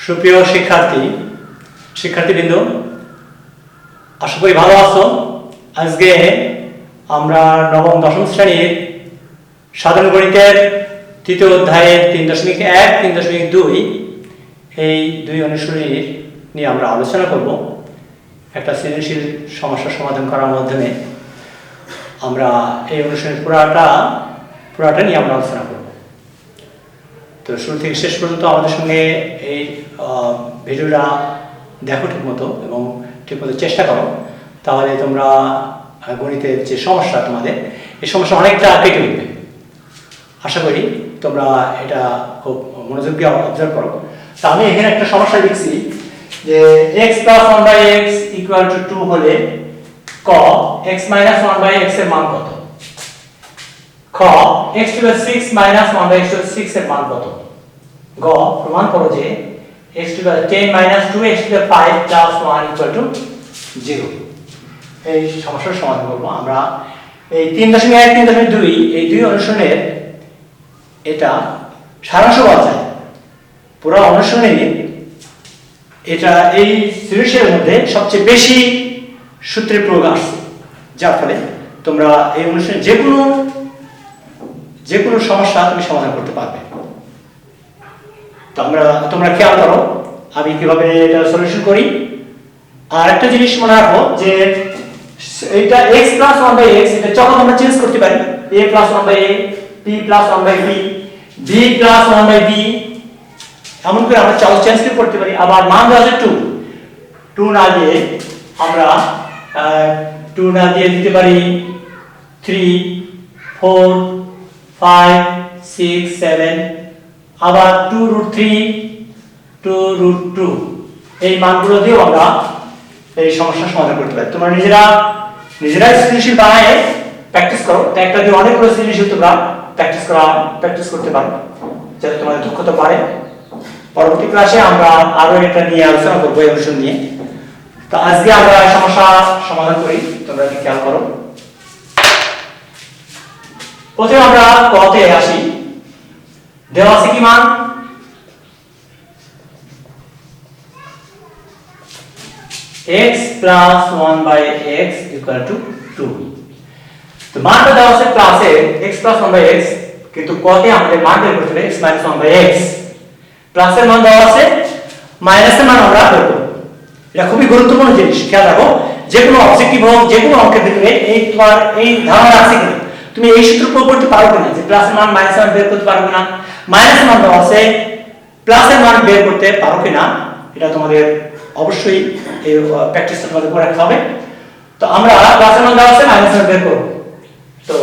সুপ্রিয় শিক্ষার্থীবৃন্দ, আশা করি ভালো আছো। আজকে আমরা নবম দশম শ্রেণীর সাধারণ গণিতের তৃতীয় অধ্যায়ের 3.1, 3.2 এই দুই অনুশীলনী নিয়ে আমরা আলোচনা করব। একটা সৃজনশীল সমস্যা সমাধান করার মাধ্যমে আমরা এই অনুশীলনী পুরাটা নিয়ে আমরা আলোচনা করব। তো শুরু থেকে শেষ পর্যন্ত আমাদের সঙ্গে এই ভিডিওটা দেখো ঠিকমতো এবং ঠিকমতো চেষ্টা করো, তাহলে তোমরা গণিতের যে সমস্যা তোমাদের এই সমস্যা অনেকটা কেটে উঠবে। আশা করি তোমরা এটা খুব মনোযোগ দিয়ে অবজার্ভ করো। তা আমি এখানে একটা সমস্যা লিখছি যে x + 1/x = 2 হলে ক x - 1/x এর মান কত, খ x⁻6 - 1/x⁻6 এর মান কত, গ প্রমাণ করো যে x⁻10 - 2 x⁵ + 1 = 0। এই সমস্যার সমাধান করব আমরা। এই 3.1, 3.2 এই দুই অনুশীলনের এটা সারাংশ বলা যায়। পুরো অনুশীলনী এটা এই সিরিজের মধ্যে সবচেয়ে বেশি সূত্রের প্রয়োগ আসছে, যার ফলে তোমরা এই অনুশীলনে যে কোনো সমস্যা তুমি সমাধান করতে পারবে। তো তোমরা খেয়াল করো আমি কিভাবে এটা সলিউশন করি। আর একটা জিনিস মনে রাখো যে এটা x + 1/x এটা যখন আমরা চেঞ্জ করতে পারি, a + 1/a, b + 1/b, b + 1/b, এমন করে আমরা চেঞ্জ করতে পারি। আবার মান দেওয়া আছে 2 না দিয়ে আমরা 2 না দিয়ে দিতে পারি 3, 4, 5, 6, 7, আবার 2√3, 2√2 এই মানগুলো দিয়েও আমরা এই সমস্যার সমাধান করতে পারি। তোমরা নিজেরাই সৃজনশীল বানায় প্র্যাকটিস করো। একটা দিয়ে অনেকগুলো সৃজনশীল তোমরা প্র্যাকটিস করতে পারো, যাতে তোমাদের দক্ষতা বাড়ে। পরবর্তী ক্লাসে আমরা আরো এটা নিয়ে আলোচনা করবো, এই অনুশীলন নিয়ে। তো আজকে আমরা সমস্যা সমাধান করি, তোমরা কি খেয়াল করো। প্রথমে আমরা কতে আসি। দেওয়া আছে কি মান, x + 1/x = 2। তো মানটা দেওয়া আছে ক্লাসে x + 1/x, কিন্তু কতে আমাদের মান বের করতে হবে x - 1/x। প্লাসের মান দেওয়া আছে, মাইনাসের মান আমরা বের করব। এটা খুবই গুরুত্বপূর্ণ জিনিস, খেয়াল রাখো। যে কোনো অবজেক্টিভ হোক, যে কোনো অঙ্কের ক্ষেত্রে এই ধারণা আছে কিনা, তুমি এই সূত্র প্রয়োগ করতে পারো কিনা যে প্লাসের মান মাইনাসের মান বের করতে পারো কিনা, মাইনাসের মান দেওয়া আছে প্লাসের মান বের করতে পারো কিনা, এটা তোমাদের অবশ্যই এই প্র্যাকটিসটা তোমাদের করে রাখতে হবে। তো আমরা প্লাসের মান দেওয়া আছে, মাইনাসের মান বের করব। তো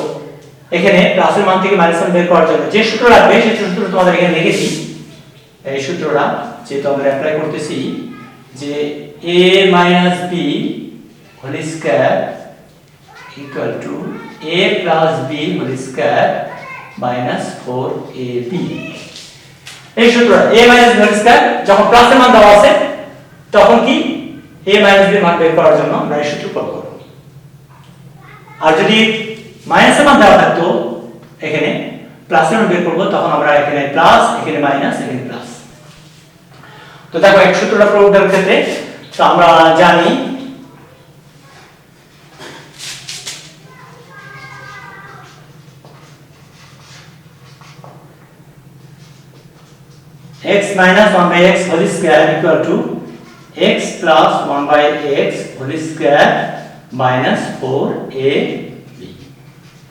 এখানে প্লাসের মান থেকে মাইনাসের মান বের করার জন্য যে সূত্র লাগবে সেই সূত্র তোমাদের এখানে লিখেছি। এই সূত্রটা যেটা আমরা অ্যাপ্লাই করতেছি যে a - b² = a + b² - 4ab। এই সূত্রটা a - b² যখন প্লাসের মান দেওয়া আছে তখন কি a - b এর মান বের করার জন্য আমরা এই সূত্র প্রয়োগ করব। আর যদি মাইনাসের মান দেওয়া থাকতো এখানে প্লাসের মান বের করব, তখন আমরা এখানে প্লাস, এখানে মাইনাস, এখানে প্লাস। তো দেখো এক সূত্রটা প্রয়োগের ক্ষেত্রে তো আমরা জানি x - 1/x² = x + 1/x² - 4ab,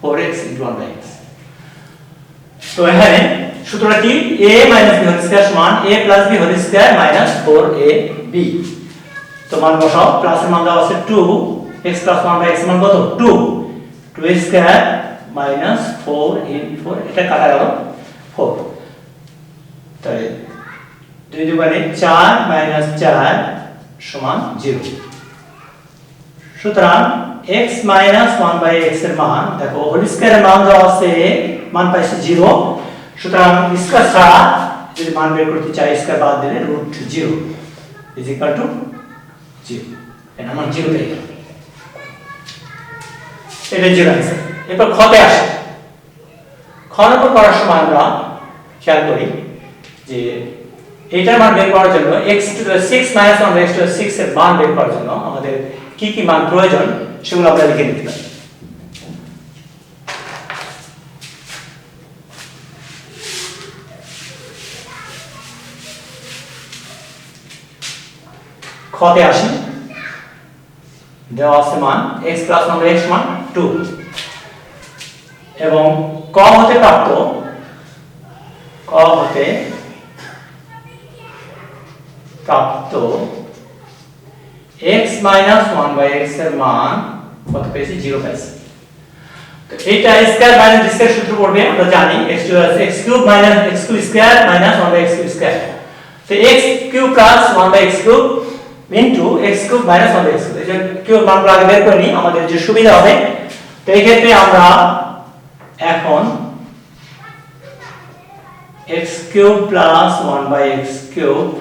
4x × 1/x। তো এখানে সূত্রটা কি, a - b² = a + b² - 4ab। তো মান বসাও। প্লাসের মান দেওয়া আছে 2, x + 1/x মান কত 2, 2² - 4 × 4, এটা কাটা গেল 4। তাই 2 × 4 - 4 = 0। সুতরাং x - 1/x এর মান দেখো হোল স্কয়ারের মান দেওয়া আছে, মান পাইছে 0। সুতরাং স্কয়ার ছাড়া যদি মান বের করতে চাই স্কয়ার বাদ দিলে √0 = 0। এর মান 0 পেয়ে গেল। এটা 0 आंसर। এরপর খতে আসে। খ নম্বর করার সময় আমরা খেয়াল করি যে এটার মান বের করার জন্য x two the 6 minus 1 by x to the 6 এর মান বের করার জন্য আমাদের কি কি মান প্রয়োজন সেগুলো আমরা লিখে নিতে পারি। খতে আসি, দেওয়া আছে মান x plus 1 by x মান 2 এবং ক হতে প্রাপ্ত x minus 1 by x এর মান কত পেয়েছি 0 পেয়েছি। তো এটা স্কয়ার মাইনাস b স্কয়ার সূত্র পড়বে আমরা জানি x to the x cube minus x cube square minus 1 by x cube square। তো x cube plus 1 by x cube into x cube minus 1 by x cube, এই যে cube মানগুলো আগে বের করে নিই আমাদের যে সুবিধা হবে। তো এই ক্ষেত্রে আমরা এখন x cube plus 1 by x cube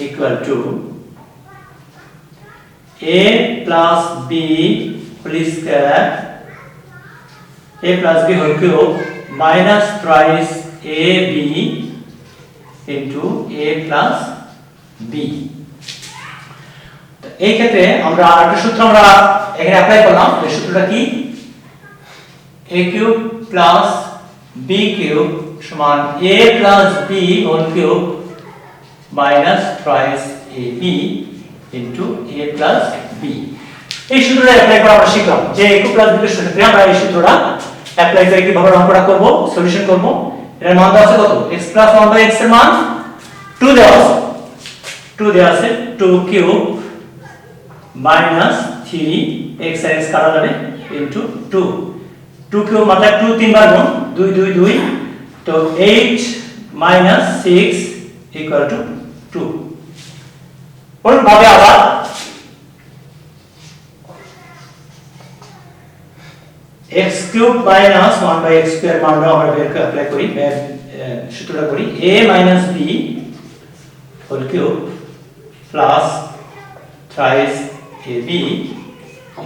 equal to a plus b whole square, a plus b whole cube minus thrice ab into a plus b। এই ক্ষেত্রে আমরা আরেকটা সূত্র আমরা এখানে অ্যাপ্লাই করলাম। এই সূত্রটা কি a cube plus b cube সমান a plus b whole cube minus thrice ab into a plus b। এই সূত্রটা অ্যাপ্লাই করা আমরা শিখলাম যে a cube plus b এর সূত্রে আমরা এই সূত্রটা অ্যাপ্লাই করে কিভাবে অঙ্কটা করব, সলিউশন করব। এর মান দেওয়া আছে কত x plus 1 by x এর মান 2 দেওয়া আছে, 2 দেওয়া আছে 2 কিউব minus 3 x আর x কাটা যাবে into 2 2 কিউব মানে 2 তিন বার গুণ 2 2 2, তো 8 minus 6 equal to 2। ওর ভাবে আবার x cube minus 1 by x square মানটা আমরা বের করে অ্যাপ্লাই করি, সূত্রটা করি a minus b whole cube plus thrice ab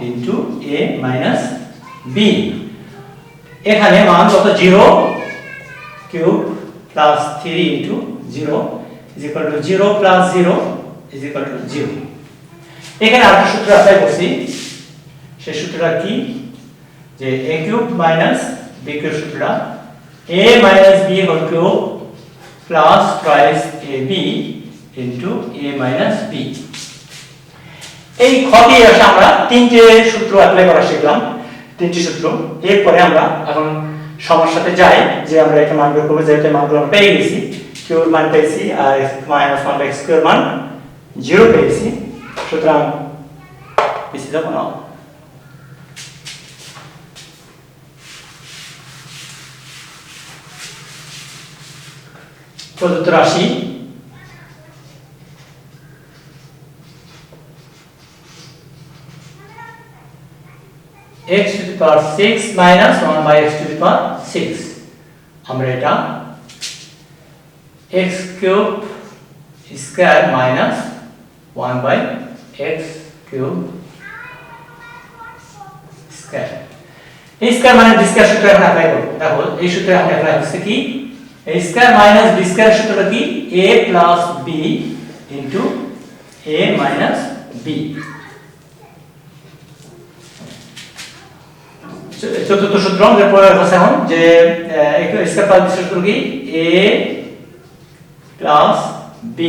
into a minus b। এখানে মান কত 0 cube plus 3 into 0 is equal to 0 plus 0 is equal to 0। এখানে আরেকটা সূত্র অ্যাপ্লাই করছি, সেই সূত্রটা কি যে a cube minus b cube সূত্রটা a minus b whole cube plus twice ab into a minus b। এই ক্ষতি এসে আমরা তিনটে সূত্র অ্যাপ্লাই করা শিখলাম, তিনটি সূত্র। এরপরে আমরা এখন সমস্যাতে যাই যে আমরা এটা মান বের করব, যেটা মানগুলো আমরা পেয়ে গেছি, কিউর মান পেয়েছি আর minus 1 by x স্কয়ার মান 0 পেয়েছি। সুতরাং বেশি যাব না, প্রদত্ত রাশি x to the power 6 minus 1 by x to the power 6, আমরা এটা x cube square minus 1 by x cube square, এই স্কয়ার মানে b স্কয়ার সূত্র আমরা অ্যাপ্লাই করব। দেখো এই সূত্রে আমরা অ্যাপ্লাই করছি কি a square minus b square সূত্রটা কি a plus b into a minus b। চতুর্থ সূত্র আমাদের প্রয়োগ আছে এখন যে স্কয়ার প্লাস বি সূত্র কি a plus b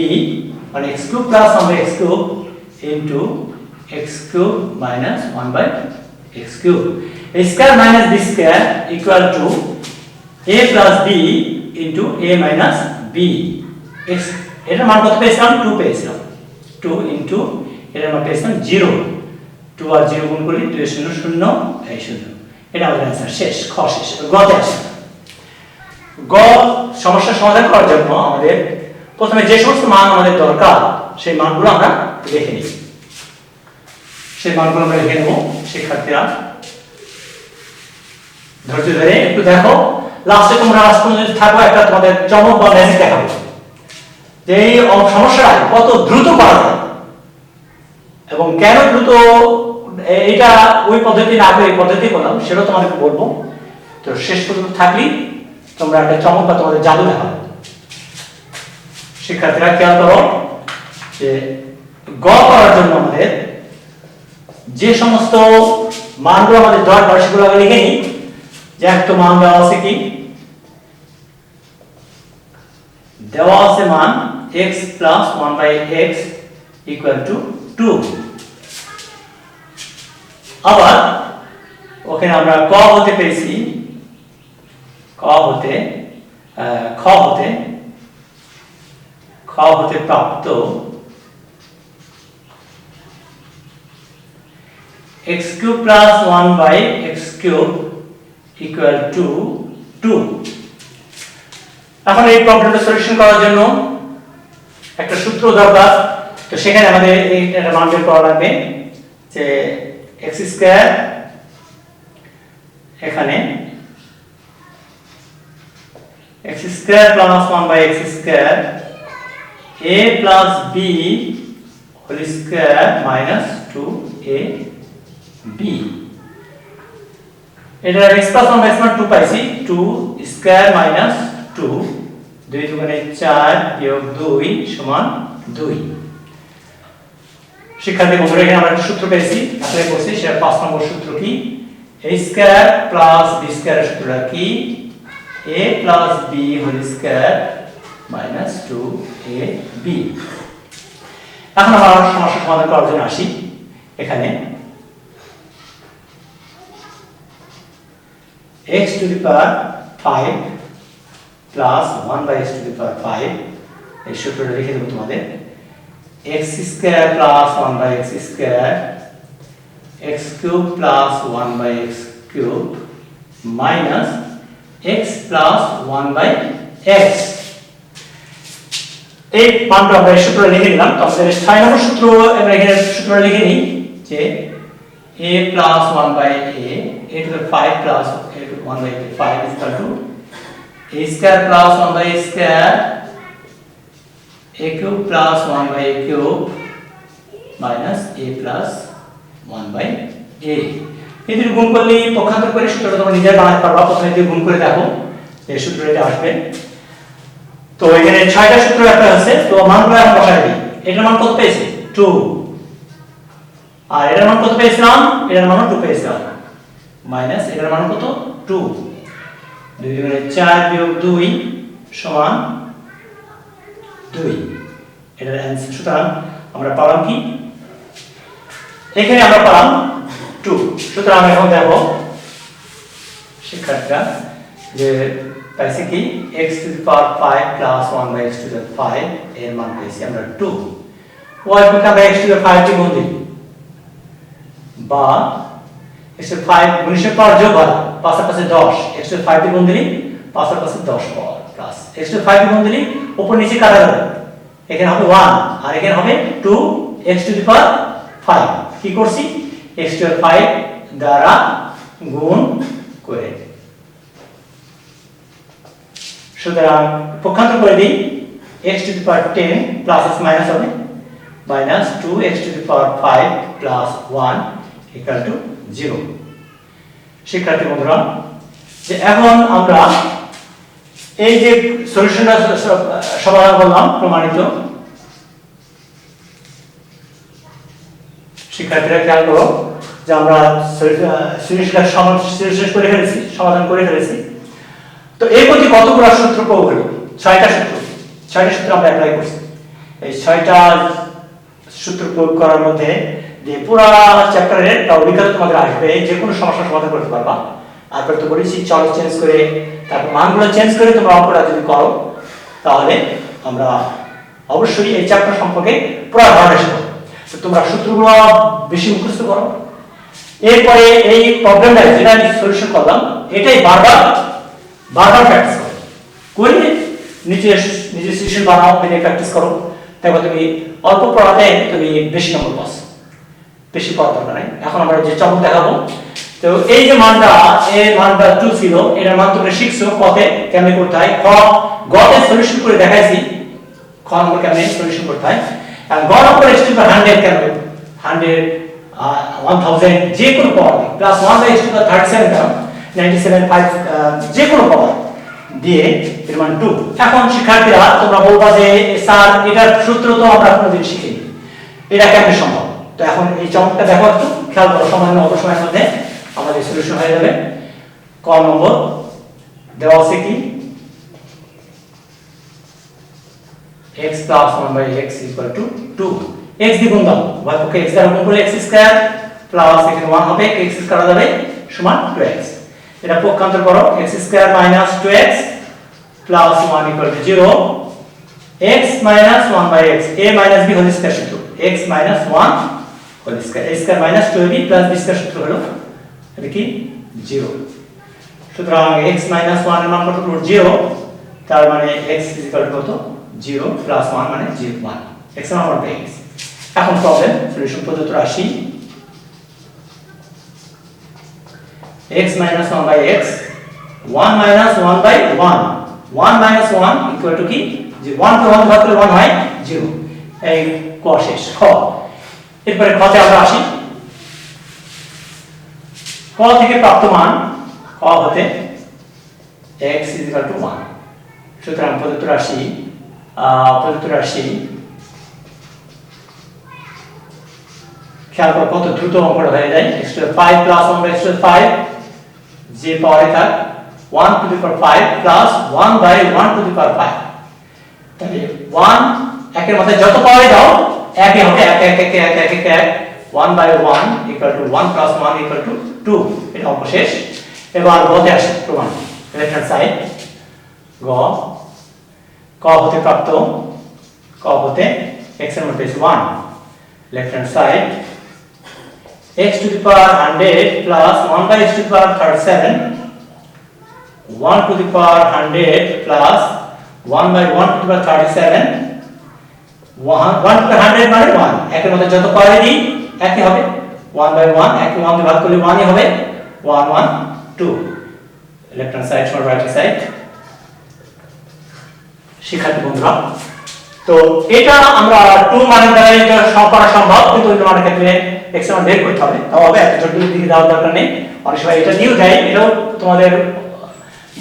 মানে x cube plus 1 by x cube into x cube minus 1 by x cube। a square minus b square equal to a plus b into a minus b। x এটার মান কত পেয়েছিলাম 2 পেয়েছিলাম, 2 into এটার মান পেয়েছিলাম 0, 2 আর 0 গুণ করলে 2 0 0 এই 0। এটা আমাদের आंसर শেষ, খ শেষ। গতে আসি, গ সমস্যা সমাধান করার জন্য আমাদের প্রথমে যে সমস্ত মান আমাদের দরকার সেই মানগুলো আমরা লিখে নিই, সেই মানগুলো আমরা লিখে নেব। শিক্ষার্থীরা ধৈর্য ধরে একটু দেখো, লাস্টে তোমরা লাস্ট পর্যন্ত থাকো, একটা তোমাদের চমক বা ম্যাজিক দেখাবো যে এই সমস্যাটা কত দ্রুত করা যায় এবং কেন দ্রুত এটা ওই পদ্ধতি না করে এই পদ্ধতি করলাম সেটা তোমাদেরকে বলবো। তো শেষ পর্যন্ত থাকলেই তোমরা একটা চমক বা তোমাদের জাদু দেখাবো। শিক্ষার্থীরা খেয়াল করো যে গ করার জন্য আমাদের যে সমস্ত মানগুলো আমাদের দরকার সেগুলো আগে লিখে নিই। যে একটা মান দেওয়া আছে, কি দেওয়া আছে মান x plus 1/x equal to 2। আবার ওখানে আমরা ক হতে পেয়েছি, খ হতে প্রাপ্ত x cube plus 1/x cube equal to 2। এখন এই প্রবলেমটা সলিউশন করার জন্য একটা সূত্র দরকার। তো সেখানে আমাদের এই একটা মান বের করা লাগবে যে x স্কয়ার, এখানে x square plus 1/x square a plus b whole square minus 2ab। এটা x প্লাস 1/x মানে 2 পাইছি, 2 স্কয়ার মাইনাস 2, 2 দুগুণে 4 বিয়োগ 2 সমান 2। শিক্ষার্থী বন্ধুরা, এখানে আমরা একটা সূত্র পেয়েছি, অ্যাপ্লাই করছি। সেটা 5 নম্বর সূত্র কি, a স্কয়ার প্লাস b স্কয়ারের সূত্রটা কি, a plus b whole square minus 2ab। এখন আমরা সমস্যা সমাধান করার জন্য আসি। এখানে x to the power 5 plus 1/x to the power 5, এই সূত্রটা লিখে দেব তোমাদের। x square plus 1/x square x cube plus 1/x cube minus x plus 1/x। এই মানটা আমরা এই সূত্রটা লিখে দিলাম। তো আমাদের 6 নম্বর সূত্র আমরা এখানে সূত্রটা লিখে নিই যে a plus 1/a, a to the 5 plus a to 1/5 is equal to a square plus 1/a square a cube plus 1/a cube minus a plus 1/a। এদের গুণ করলে পক্ষান্তর করে সূত্রটা তোমরা নিজে বানাতে পারবা। প্রথমে দিয়ে গুণ করে দেখো এই সূত্রটা আসবে। তো এখানে 6টা সূত্র একটা আছে, তো মানগুলো এখন বসাই দিই। এটার মান কত পেয়েছি 2, আর এটার মান কত পেয়েছিলাম, এটার মান 2 পেয়েছিলাম, মাইনাস এটার মান কত 2, 2 দুগুণে 4 বিয়োগ 2 সমান 2। এটার অ্যানসার। সুতরাং আমরা পেলাম কি, এখানে আমরা পেলাম 2। সুতরাং আমরা এখন দেখো শিক্ষার্থীরা যে পাইছি কি x to the power 5 plus 1/x to দি 5 এর মান পেয়েছি আমরা 2। y কে আমরা x টু দি 5 টি গুণ দিই, বা x টু দি 5 গুণিতক পাওয়ার যোগ হয় 5 এর পাশে 10, x টু দি 5 টি গুণ দিলে 5 এর পাশে 10 পাওয়ার প্লাস x টু দি 5 টি গুণ দিলে উপর নিচে কাটা যাবে, এখানে হবে 1 আর এখানে হবে 2 x টু দি পাওয়ার 5। কি করছি, x টু দি 5 দ্বারা গুণ করে। সুতরাং পক্ষান্তর করে দিই, x to the power 10 plus x minus হবে minus 2x to the power 5 plus 1 equal to 0। শিক্ষার্থী বন্ধুরা, যে এখন আমরা এই যে সলিউশনটা সমাধান করলাম প্রমাণিত। শিক্ষার্থীরা খেয়াল করো যে আমরা সলিউশন করে ফেলেছি, সমাধান করে ফেলেছি। তো এই প্রতি কতগুলো সূত্র প্রয়োগ হলো, 6টা সূত্র আমরা অ্যাপ্লাই করছি। এই 6টা সূত্র প্রয়োগ করার মধ্যে যে পুরো চ্যাপ্টারের একটা অভিজ্ঞতা তোমাদের আসবে, যে কোনো সমস্যার সমাধান করতে পারবা। তারপর তো বলেছি চল চেঞ্জ করে, তারপর মানগুলো চেঞ্জ করে তোমরা অঙ্কটা যদি করো, তাহলে আমরা অবশ্যই এই চ্যাপ্টার সম্পর্কে পুরো ধারণা শিখব। তো তোমরা সূত্রগুলো বেশি মুখস্থ করো। এরপরে এই প্রবলেমটা যেটা আমি সলিউশন করলাম, এটাই বারবার প্র্যাকটিস করো, করে নিজের সলিউশন বানাও, প্র্যাকটিস করো। তারপর তুমি অল্প পড়াতে তুমি বেশি নম্বর পাস, বেশি পড়া দরকার নাই। এখন আমরা যে চমক দেখাবো, তো এই যে মানটা, এর মানটা 2 ছিল, এটার মান তোমরা শিখছো কতে কেমনে করতে হয়। গতে সলিউশন করে দেখাইছি খ নম্বর কেমনে সলিউশন করতে হয়। আর গ নম্বর x টু দি 100 কেমনে 100 1000 যে কোনো পাওয়ার প্লাস 1/x টু দি 37 কারণ 97 5 যে কোনো পাওয়ার দিয়ে এর মান 2। এখন শিক্ষার্থীরা তোমরা বলবা যে স্যার এটার সূত্র তো আমরা কোনোদিন শিখিনি, এটা কেমনে সম্ভব? তো এখন এই চমকটা দেখো, একটু খেয়াল করো, সামান্য অল্প সময়ের মধ্যে আমাদের সলিউশন হয়ে যাবে। ক নম্বর দেওয়া আছে কি, x plus 1 by x equal to 2। x দিয়ে গুণ দাও, উভয় পক্ষে x দ্বারা গুণ করলে x স্কয়ার প্লাস এখানে 1 হবে, x স্কয়ার যাবে সমান 2x। এটা পক্ষান্তর করো, x square minus 2x plus 1 equal to 0। x minus 1 by x, a minus b whole square সূত্র, x minus 1 whole square, a square minus 2ab plus b square সূত্র হলো এটা কি 0। সুতরাং x minus 1 এর মান কত? 0। তার মানে x equal to কত? 0 plus 1 মানে 0 1, x এর মান 1 by x। এখন প্রবলেম সলিউশন পদ্ধতি আসি, x minus 1 by x, 1 minus 1 by 1, 1 minus 1 equal to কি, যে 1 কে 1 ভাগ করলে 1 হয় 0। এই ক শেষ। খ, এরপরে খতে আমরা আসি, ক থেকে প্রাপ্ত মান, ক হতে x equal to 1। সুতরাং প্রদত্ত রাশি খেয়াল করো কত দ্রুত অঙ্কটা হয়ে যায়। x to the 5 plus 1 by x to the 5, যে পাওয়ারে থাক 1 to the power 5 plus 1 by 1 to the power 5। তাহলে 1 একের মাথায় যত পাওয়ারে দাও একই হবে, 1 1 by 1 equal to 1 plus 1 equal to 2। এটা অঙ্ক শেষ। এবার গতে আসি, প্রমাণ লেফট হ্যান্ড সাইড। ক হতে প্রাপ্ত, ক হতে x এর মান পেয়েছি 1, left hand side x to the power 100 plus 1 by x to the power 37, 1 to the power 100 plus 1 by 1 to the power 37, 1 to the 100 মানে 1, একের মধ্যে যত পাওয়ারে দিই একই হবে, 1 by 1, একে 1 দিয়ে ভাগ করলে 1 ই হবে, 1 1 2, লেফট হ্যান্ড সাইড সমান রাইট হ্যান্ড সাইড। শিক্ষার্থী বন্ধুরা, তো এটা আমরা 2 মানের দ্বারা এটা করা সম্ভব, কিন্তু অন্য মানের ক্ষেত্রে x এর মান বের করতে হবে। তাও হবে, এত জটিল দিকে যাওয়ার দরকার নেই। অনেক সময় এটা দিয়েও যায়, এটাও তোমাদের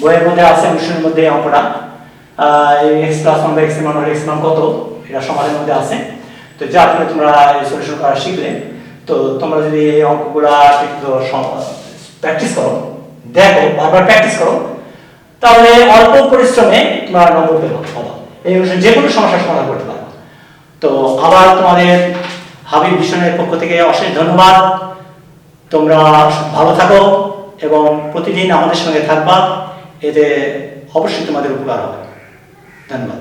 বইয়ের মধ্যে আছে, অনুশীলনের মধ্যে অঙ্কটা x plus 1 by x এর মান হলো x মান কত, এটা সমাধানের মধ্যে আছে। তো যা করে তোমরা এই সলিউশন করা শিখলে, তো তোমরা যদি এই অঙ্কগুলা একটু প্র্যাকটিস করো, দেখো বারবার প্র্যাকটিস করো, তাহলে অল্প পরিশ্রমে তোমরা নম্বর পেতে পারো, এই অনুসারে যে কোনো সমস্যার সমাধান করতে পারো। তো আবার তোমাদের হাবিব মিশনের পক্ষ থেকে অশেষ ধন্যবাদ। তোমরা ভালো থাকো এবং প্রতিদিন আমাদের সঙ্গে থাকবা, এতে অবশ্যই তোমাদের উপকার হবে। ধন্যবাদ।